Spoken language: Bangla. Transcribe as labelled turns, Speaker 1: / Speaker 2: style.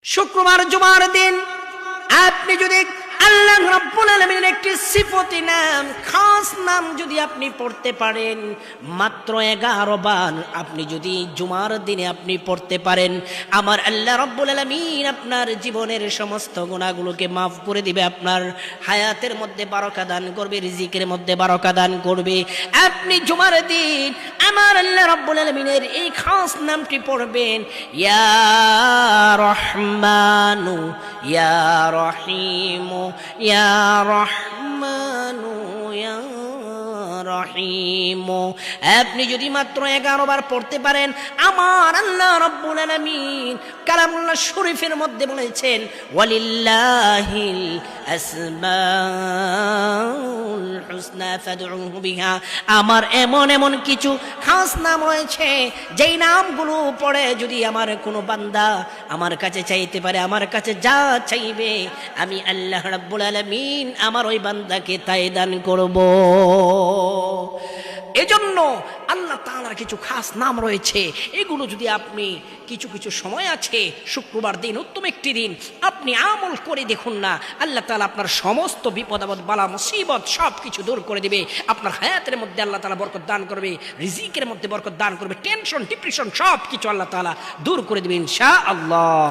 Speaker 1: শুক্রবার জুমার দিন আপনি যদি আল্লাহ রাব্বুল আলামিনের একটি সিফতি নাম, খাস নাম যদি আপনি পড়তে পারেন, মাত্র 11 বার আপনি যদি জুমার দিনে আপনি পড়তে পারেন, আমার আল্লাহ রাব্বুল আলামিন আপনার জীবনের সমস্ত গুনাহগুলোকে মাফ করে দিবে, আপনার হায়াতের মধ্যে বারাকা দান করবে, রিজিকের মধ্যে বারাকা দান করবে। আপনি জুমার দিন আমার আল্লাহ রাব্বুল আলামিনের এই খাস নামটি পড়বেন, ইয়া রহমানু ইয়া রহিমু ইয়া রহমানু ইয়া রহিম। আপনি যদি মাত্র 11 বার পড়তে পারেন, আমার আল্লাহ রাব্বুল আলামিন কালামুল্লাহ শরীফের মধ্যে বলেছেন, ওয়ালিল্লাহিল আসমাউল হুসনা ফাদউহু বিহা। আমার এমন এমন কিছু খাস নাম রয়েছে, যেই নামগুলো পড়ে যদি আমার কোনো বান্দা আমার কাছে চাইতে পারে, আমার কাছে যা চাইবে আমি আল্লাহ রাব্বুল আলামিন আমার ওই বান্দাকে তাই দান করব। এজন্য আল্লাহ তাআলার কিছু খাস নাম রয়েছে, এগুলো যদি আপনি কিছু কিছু সময় আছে, শুক্রবার দিন উত্তম একটি দিন, আপনি আমল করে দেখুন না, আল্লাহ তাআলা আপনার সমস্ত বিপদ আপদ বালা মুসিবত সব কিছু দূর করে দিবে। আপনার হায়াতের মধ্যে আল্লাহ তাআলা বরকত দান করবে, রিজিকের মধ্যে বরকত দান করবে, টেনশন ডিপ্রেশন সব কিছু আল্লাহ তাআলা দূর করে দিবে ইনশাআল্লাহ।